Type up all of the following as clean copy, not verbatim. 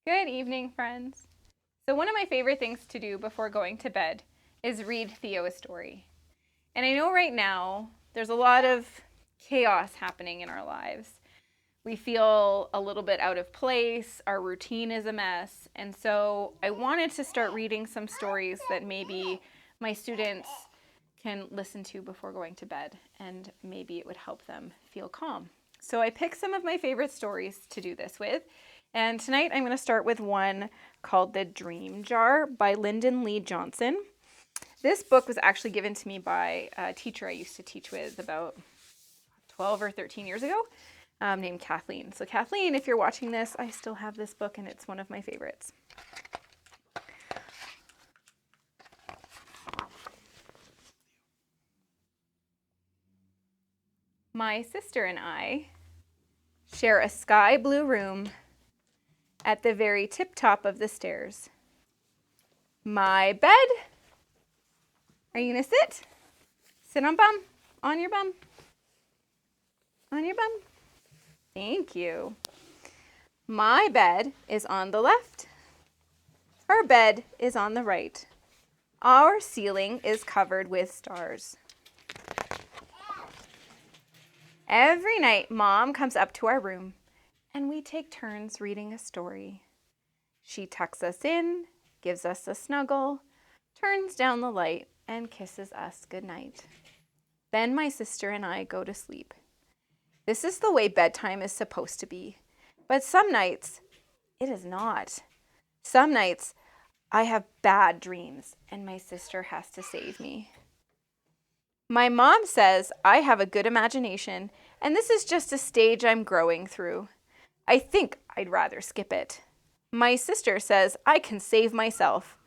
Good evening, friends. So, one of my favorite things to do before going to bed is read Theo a story. And I know right now there's a lot of chaos happening in our lives. We feel a little bit out of place, our routine is a mess. And so, I wanted to start reading some stories that maybe my students can listen to before going to bed, and maybe it would help them feel calm. So, I picked some of my favorite stories to do this with. And tonight I'm going to start with one called The Dream Jar by Lyndon Lee Johnson. This book was actually given to me by a teacher I used to teach with about 12 or 13 years ago, named Kathleen. So Kathleen, if you're watching this, I still have this book and it's one of my favorites. My sister and I share a sky blue room at the very tip top of the stairs. My bed. Are you gonna sit? Sit on bum. On your bum. On your bum. Thank you. My bed is on the left. Her bed is on the right. Our ceiling is covered with stars. Every night, Mom comes up to our room and we take turns reading a story. She tucks us in, gives us a snuggle, turns down the light, and kisses us goodnight. Then my sister and I go to sleep. This is the way bedtime is supposed to be. But some nights, it is not. Some nights, I have bad dreams, and my sister has to save me. My mom says I have a good imagination, and this is just a stage I'm growing through. I think I'd rather skip it. My sister says I can save myself.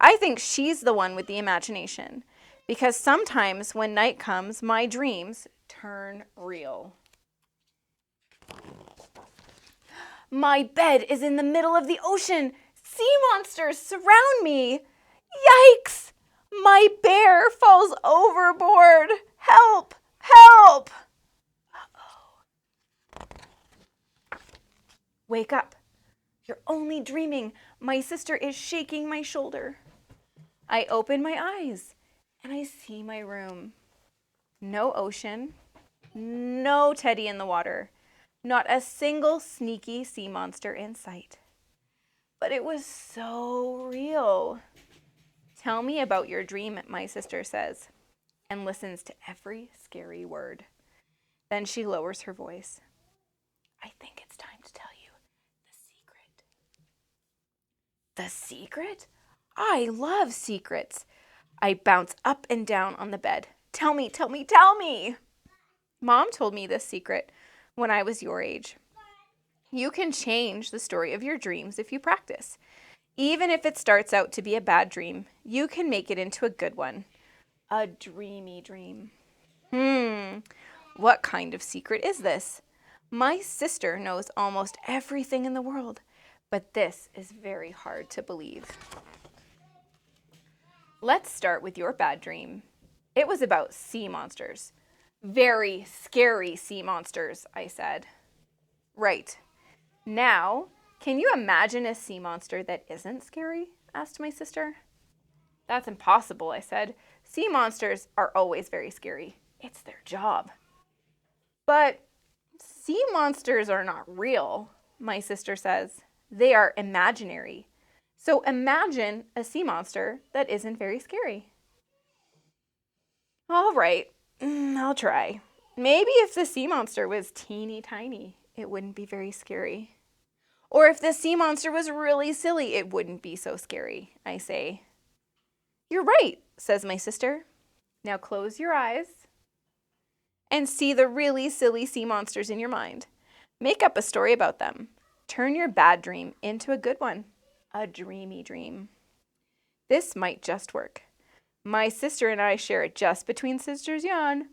I think she's the one with the imagination, because sometimes when night comes, my dreams turn real. My bed is in the middle of the ocean. Sea monsters surround me. Yikes! My bear falls overboard. Help! Help! Uh-oh. Wake up. You're only dreaming. My sister is shaking my shoulder. I open my eyes and I see my room. No ocean. No Teddy in the water. Not a single sneaky sea monster in sight. But it was so real. Tell me about your dream, my sister says, and listens to every scary word. Then she lowers her voice. I think it's time to tell you the secret. The secret? I love secrets. I bounce up and down on the bed. Tell me, tell me, tell me. Mom told me this secret when I was your age. You can change the story of your dreams if you practice. Even if it starts out to be a bad dream, you can make it into a good one. A dreamy dream. What kind of secret is this? My sister knows almost everything in the world, but this is very hard to believe. Let's start with your bad dream. It was about sea monsters. Very scary sea monsters, I said. Right. Now, can you imagine a sea monster that isn't scary? Asked my sister. That's impossible, I said. Sea monsters are always very scary. It's their job. But sea monsters are not real, my sister says. They are imaginary. So imagine a sea monster that isn't very scary. All right, I'll try. Maybe if the sea monster was teeny tiny, it wouldn't be very scary. Or if the sea monster was really silly, it wouldn't be so scary, I say. You're right, says my sister. Now close your eyes and see the really silly sea monsters in your mind. Make up a story about them. Turn your bad dream into a good one, a dreamy dream. This might just work. My sister and I share it just between sisters yawn.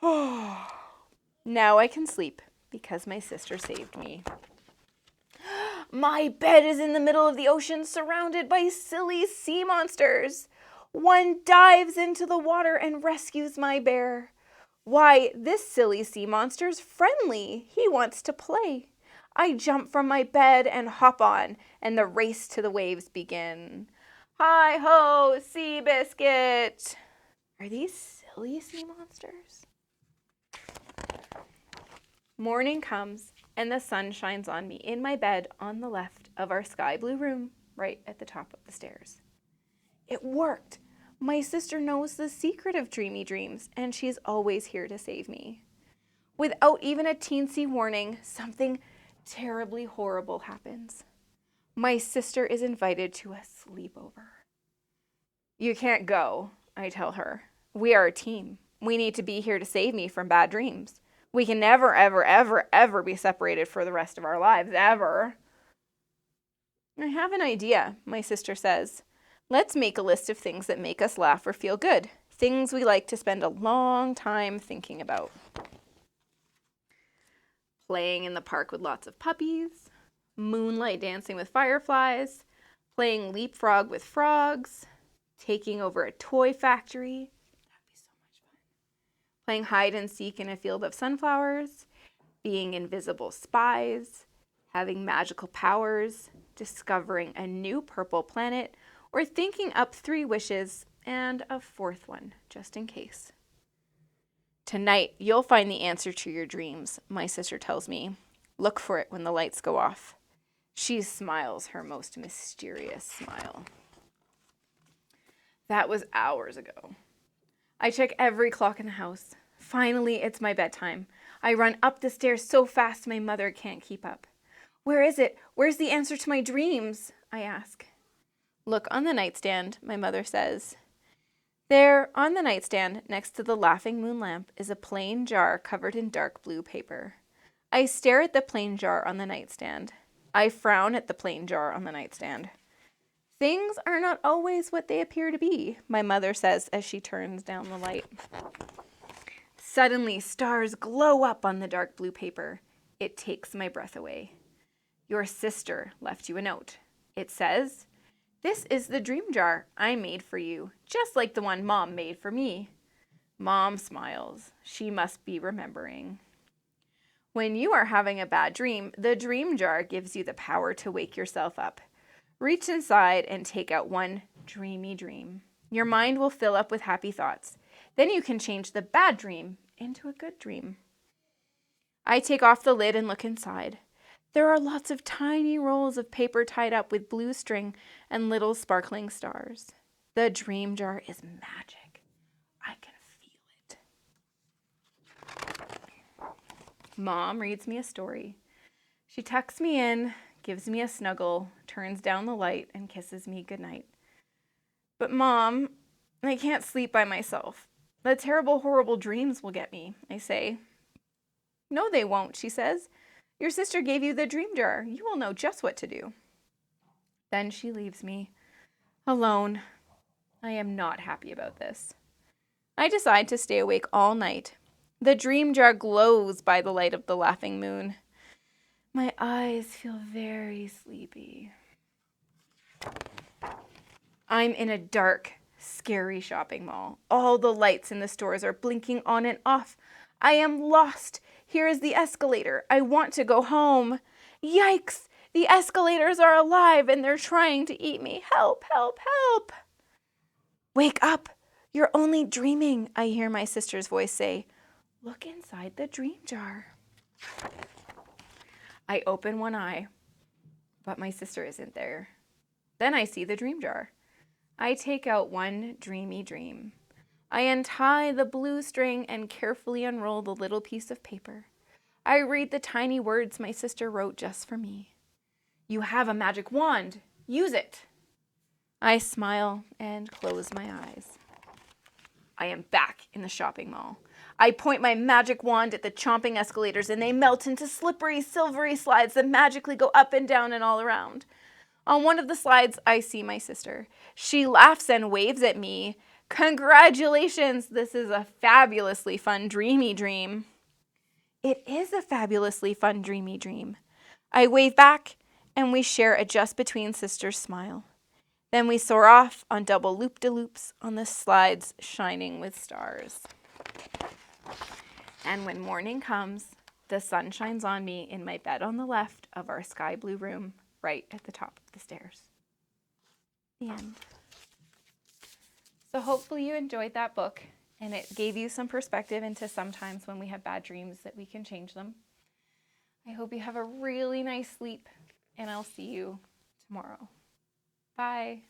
Now I can sleep because my sister saved me. My bed is in the middle of the ocean surrounded by silly sea monsters. One dives into the water and rescues my bear. Why, this silly sea monster's friendly. He wants to play. I jump from my bed and hop on, and the race to the waves begin. Hi-ho, sea biscuit! Are these silly sea monsters? Morning comes, and the sun shines on me in my bed on the left of our sky blue room, right at the top of the stairs. It worked! My sister knows the secret of dreamy dreams, and she's always here to save me. Without even a teensy warning, something terribly horrible happens. My sister is invited to a sleepover. You can't go, I tell her. We are a team. We need to be here to save me from bad dreams. We can never, ever, ever, ever be separated for the rest of our lives, ever. I have an idea, my sister says. Let's make a list of things that make us laugh or feel good. Things we like to spend a long time thinking about. Playing in the park with lots of puppies, moonlight dancing with fireflies, playing leapfrog with frogs, taking over a toy factory. That'd be so much fun. Playing hide and seek in a field of sunflowers, being invisible spies, having magical powers, discovering a new purple planet, or thinking up 3 wishes and a 4th one, just in case. Tonight, you'll find the answer to your dreams, my sister tells me. Look for it when the lights go off. She smiles her most mysterious smile. That was hours ago. I check every clock in the house. Finally, it's my bedtime. I run up the stairs so fast my mother can't keep up. Where is it? Where's the answer to my dreams? I ask. Look on the nightstand, my mother says. There, on the nightstand, next to the laughing moon lamp, is a plain jar covered in dark blue paper. I stare at the plain jar on the nightstand. I frown at the plain jar on the nightstand. Things are not always what they appear to be, my mother says as she turns down the light. Suddenly, stars glow up on the dark blue paper. It takes my breath away. Your sister left you a note. It says, "This is the dream jar I made for you, just like the one Mom made for me." Mom smiles. She must be remembering. When you are having a bad dream, the dream jar gives you the power to wake yourself up. Reach inside and take out one dreamy dream. Your mind will fill up with happy thoughts. Then you can change the bad dream into a good dream. I take off the lid and look inside. There are lots of tiny rolls of paper tied up with blue string and little sparkling stars. The dream jar is magic. I can feel it. Mom reads me a story. She tucks me in, gives me a snuggle, turns down the light, and kisses me goodnight. But Mom, I can't sleep by myself. The terrible, horrible dreams will get me, I say. No, they won't, she says. Your sister gave you the dream jar. You will know just what to do. Then she leaves me alone. I am not happy about this. I decide to stay awake all night. The dream jar glows by the light of the laughing moon. My eyes feel very sleepy. I'm in a dark, scary shopping mall. All the lights in the stores are blinking on and off. I am lost. Here is the escalator. I want to go home. Yikes! The escalators are alive and they're trying to eat me. Help, help, help! Wake up! You're only dreaming, I hear my sister's voice say. Look inside the dream jar. I open one eye, but my sister isn't there. Then I see the dream jar. I take out one dreamy dream. I untie the blue string and carefully unroll the little piece of paper. I read the tiny words my sister wrote just for me. You have a magic wand. Use it. I smile and close my eyes. I am back in the shopping mall. I point my magic wand at the chomping escalators and they melt into slippery, silvery slides that magically go up and down and all around. On one of the slides, I see my sister. She laughs and waves at me. Congratulations! This is a fabulously fun, dreamy dream. It is a fabulously fun, dreamy dream. I wave back and we share a just between sisters smile. Then we soar off on double loop-de-loops on the slides shining with stars. And when morning comes, The sun shines on me in my bed on the left of our sky blue room, right at the top of the stairs. The end. So hopefully you enjoyed that book and it gave you some perspective into sometimes when we have bad dreams that we can change them. I hope you have a really nice sleep and I'll see you tomorrow. Bye.